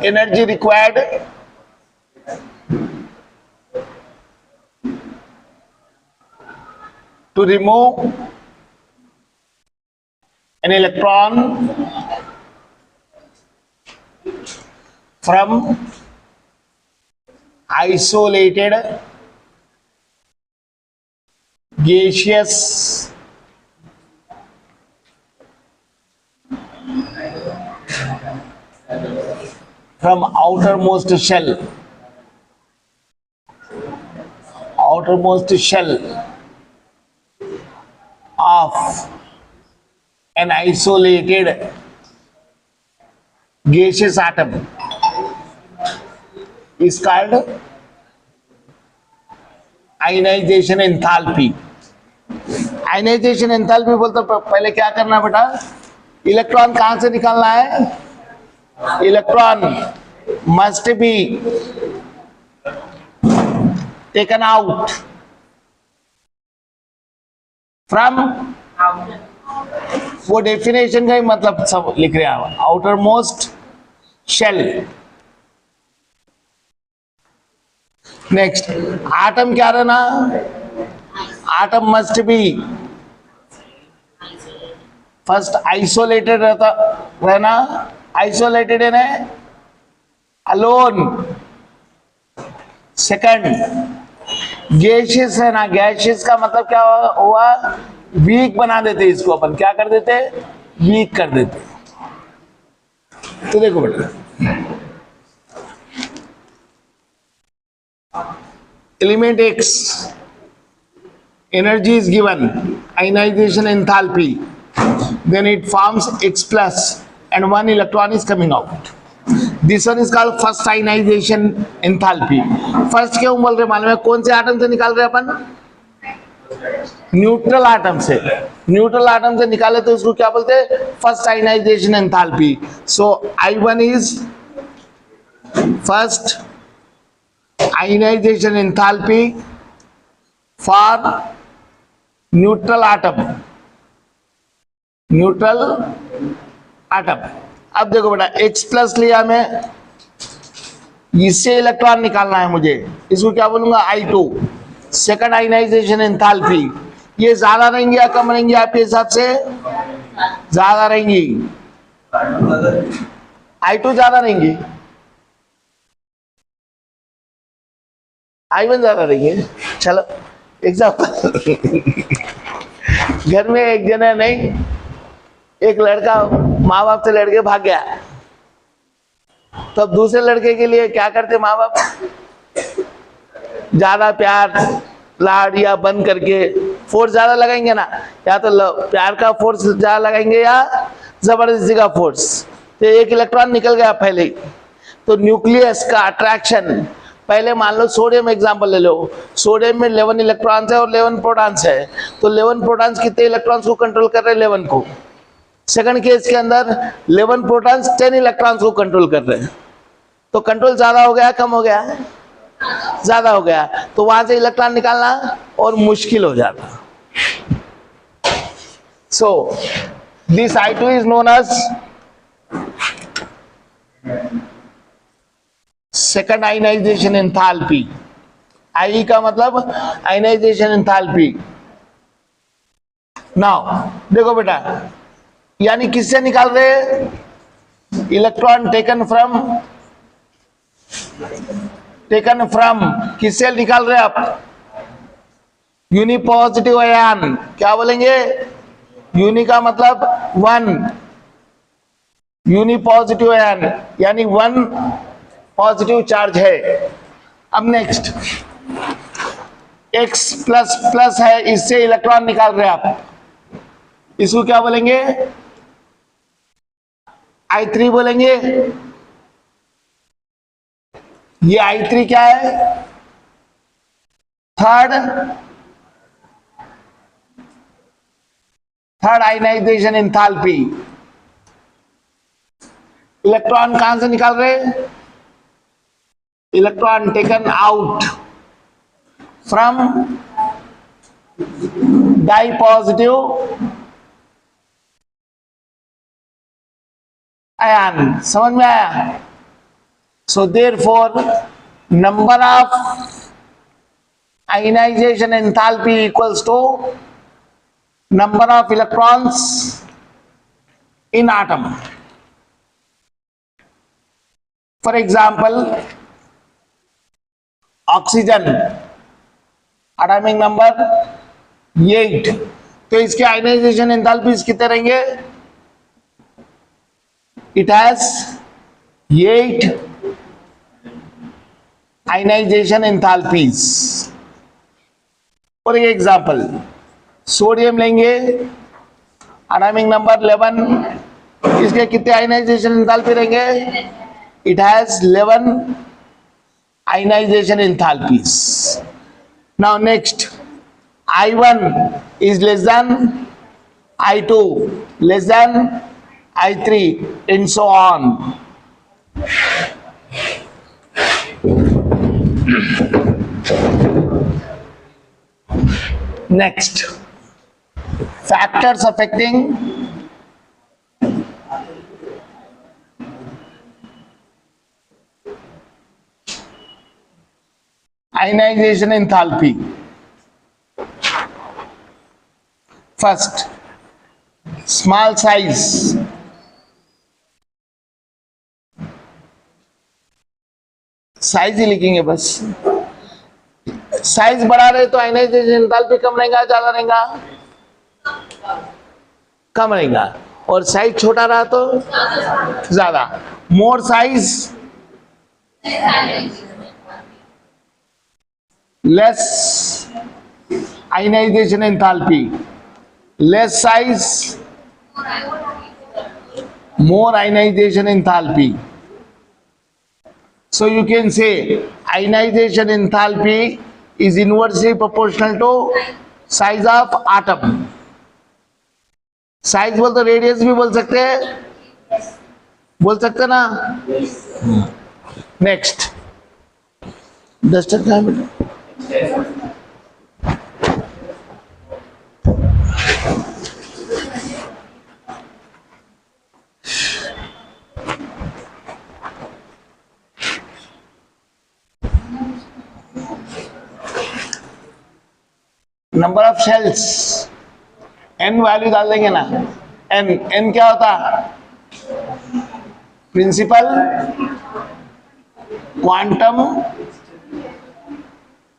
Energy required to remove an electron from isolated gaseous from outermost shell of an isolated gaseous atom is called ionization enthalpy. Ionization enthalpy बोलते पहले क्या करना है बेटा, electron कहां से निकालना है, electron must be taken out from, वो डेफिनेशन का ही मतलब सब लिख रहे हैं, outermost shell. Next, atom क्या रहना, atom must be first isolated रहना, आइसोलेटेड है ना, अलोन. सेकंड, गैसियस है ना, गैसियस का मतलब क्या हुआ, वीक बना देते, इसको अपन क्या कर देते, वीक कर देते. तो देखो बेटा, element x, energy is given, ionization enthalpy, then it forms X plus and one electron is coming out. This one is called first ionization enthalpy. First क्यों बोल रहे मालूम है, कौन से आटम से निकाल रहे अपन, न्यूट्रल आटम से. न्यूट्रल आटम से निकाले तो उसको क्या बोलते हैं, first ionization enthalpy. So I1 is first ionization enthalpy for neutral atom. Neutral atom. अब देखो बेटा, X प्लस लिया मैं, इससे इलेक्ट्रॉन निकालना है मुझे, इसको क्या बोलूंगा, I2, सेकंड आयनाइजेशन एंथैल्पी. ये ज्यादा रहेंगी या कम रहेंगी आपके हिसाब से, ज्यादा रहेंगी, I2 ज्यादा रहेंगी, I1 ज्यादा रहेंगे. चलो एग्जाम्पल, घर में एक जना नहीं, एक लड़का माँ बाप से लड़के भाग गया, तो अब दूसरे लड़के के लिए क्या करते माँ बाप, ज्यादा प्यार लाड या बंद करके फोर्स ज्यादा लगाएंगे ना, या तो प्यार का फोर्स ज्यादा लगाएंगे या जबरदस्ती का फोर्स. तो एक इलेक्ट्रॉन निकल गया पहले ही, तो न्यूक्लियस का अट्रैक्शन, पहले मान लो सोडियम एग्जांपल ले लो, सोडियम में 11 इलेक्ट्रॉन्स है और 11 प्रोटॉन्स है, तो 11 प्रोटॉन्स कितने इलेक्ट्रॉन्स को कंट्रोल कर रहे हैं, 11 को. सेकंड केस के अंदर 11 प्रोटॉन्स 10 इलेक्ट्रॉन्स को कंट्रोल कर रहे हैं, तो कंट्रोल ज्यादा हो गया कम हो गया, ज्यादा हो गया, तो वहां से इलेक्ट्रॉन निकालना और मुश्किल हो जाता. So this I2 is known as second ionization enthalpy. I का मतलब आयनाइजेशन एंथैल्पी. नाउ देखो बेटा, यानी किससे निकाल रहे, इलेक्ट्रॉन टेकन फ्रॉम किससे निकाल रहे आप, यूनिपॉजिटिव आयन. क्या बोलेंगे, यूनि का मतलब 1, यूनिपॉजिटिव आयन यानी 1 पॉजिटिव चार्ज है. अब नेक्स्ट, X प्लस प्लस है, इससे इलेक्ट्रॉन निकाल रहे आप, इसको क्या बोलेंगे, I3 बोलेंगे. ये I3 क्या है, थर्ड आयनाइजेशन एंथैल्पी. इलेक्ट्रॉन कहां से निकाल रहे, electron taken out from dipositive ion. समझ में आया? So therefore number of ionization enthalpy equals to number of electrons in atom. For example oxygen atomic number 8, तो इसके आयनाइजेशन एंथैल्पीज कितने रहेंगे? It has 8 ionization enthalpies. For example sodium लेंगे atomic number 11, इसके कितने आयनाइजेशन एंथैल्पी रहेंगे? It has 11 ionization enthalpies. Now next, I1 is less than I2, less than I3, and so on. Next, factors affecting ionization enthalpy. First, small size. Size ही लिखेंगे बस। Size बड़ा रहे तो ionization enthalpy कम रहेगा, ज्यादा रहेगा? कम रहेगा। और साइज छोटा रहा तो ज्यादा। मोर size less ionization enthalpy, less size more ionization enthalpy. So you can say ionization enthalpy is inversely proportional to size of atom. Size बोल तो रेडियस भी बोल सकते हैं, बोल सकते ना? नेक्स्ट, डस्टर कहाँ है बेटा? Number of shells, n value डाल देंगे ना। एन, एन क्या होता? प्रिंसिपल क्वांटम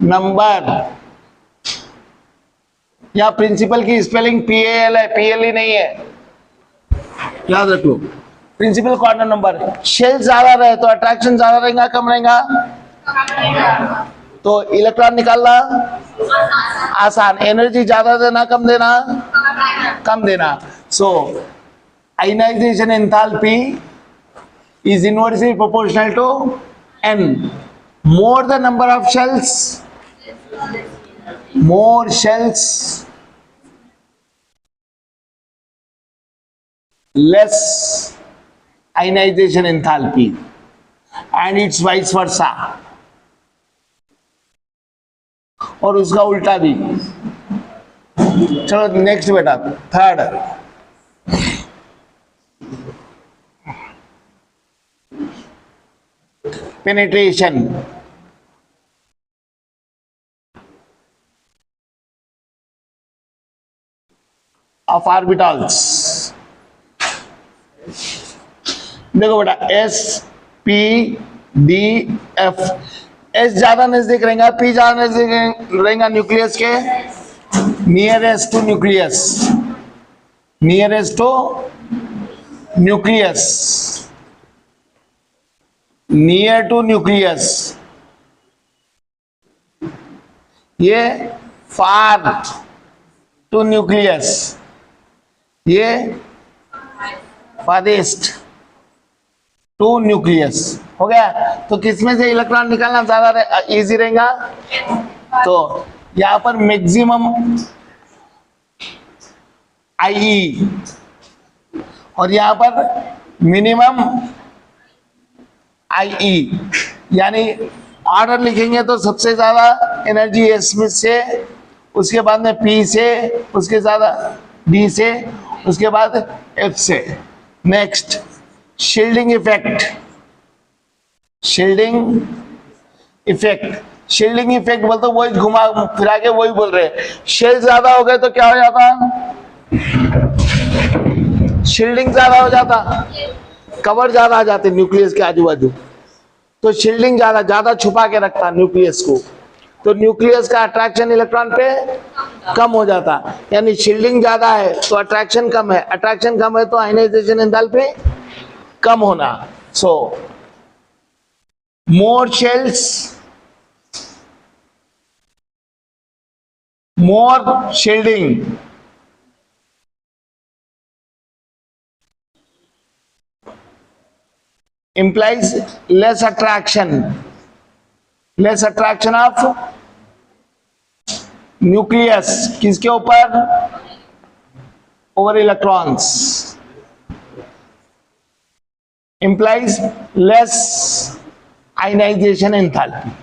नंबर, या प्रिंसिपल की स्पेलिंग PAL है, PLE नहीं है, याद रख लो। Principal quantum number. शेल ज्यादा रहे तो अट्रैक्शन ज्यादा रहेगा, कम रहेगा? तो इलेक्ट्रॉन निकालना आसान। एनर्जी ज्यादा देना, कम देना? कम देना। So ionisation enthalpy is inversely proportional to n. More the number of shells, more shells, less ionization enthalpy, and it's vice versa. और उसका उल्टा भी। चलो नेक्स्ट बेटा, थर्ड, penetration. Of orbitals. देखो बेटा, S, P, D, F. S ज्यादा नजदीक रहेगा, P ज्यादा नजदीक रहेगा न्यूक्लियस के, nearest to nucleus, nearest to nucleus, near to nucleus. ये फार टू न्यूक्लियस, ये फारेस्ट टू न्यूक्लियस। हो गया? तो किसमें से इलेक्ट्रॉन निकालना ज्यादा इजी रहेगा? तो यहां पर मैक्सिमम IE और यहां पर मिनिमम IE, यानी ऑर्डर लिखेंगे तो सबसे ज्यादा एनर्जी एस में से उसके बाद में P से, उसके साथ D से, उसके बाद F से। Next shielding effect. Shielding effect, shielding effect बोलते वही घुमा फिरा के वही बोल रहे हैं। शेल ज्यादा हो गए तो क्या हो जाता? शील्डिंग ज्यादा हो जाता, कवर ज्यादा आ जाते न्यूक्लियस के आजू बाजू, तो शील्डिंग ज्यादा छुपा के रखता न्यूक्लियस को, तो न्यूक्लियस का अट्रैक्शन इलेक्ट्रॉन पे कम हो जाता। यानी शील्डिंग ज्यादा है तो अट्रैक्शन कम है, अट्रैक्शन कम है तो आयनाइजेशन एंथैल्पी कम होना। सो मोर shells, more shielding, implies less attraction of nucleus किसके ऊपर? over electrons, implies less ionization enthalpy।